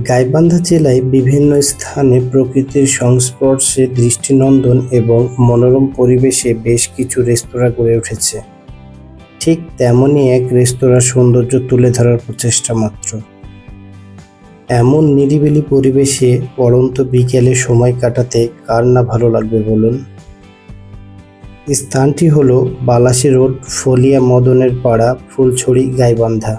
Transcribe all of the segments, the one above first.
গাইবান্ধা জেলায় বিভিন্ন স্থানে প্রকৃতির সংস্পর্শে দৃষ্টিনন্দন এবং মনোরম পরিবেশে বেশ কিছু রেস্তোরাঁ গড়ে উঠেছে। ঠিক তেমনই এক রেস্তোরাঁর সৌন্দর্য তুলে ধরার প্রচেষ্টা মাত্র। এমন নিরিবিলি পরিবেশে পড়ন্ত বিকেলে সময় কাটাতে কার না ভালো লাগবে বলুন। স্থানটি হলো বালাসী রোড, ফলিয়া মদনের পাড়া, ফুলছড়ি, গাইবান্ধা।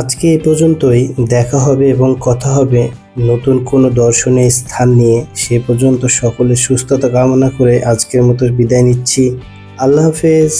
আজকে এই পর্যন্তই। দেখা হবে এবং কথা হবে নতুন কোনো দর্শনীয় স্থান নিয়ে। সে পর্যন্ত সকলের সুস্থতা কামনা করে আজকের মতো বিদায় নিচ্ছি। আল্লাহ হাফেজ।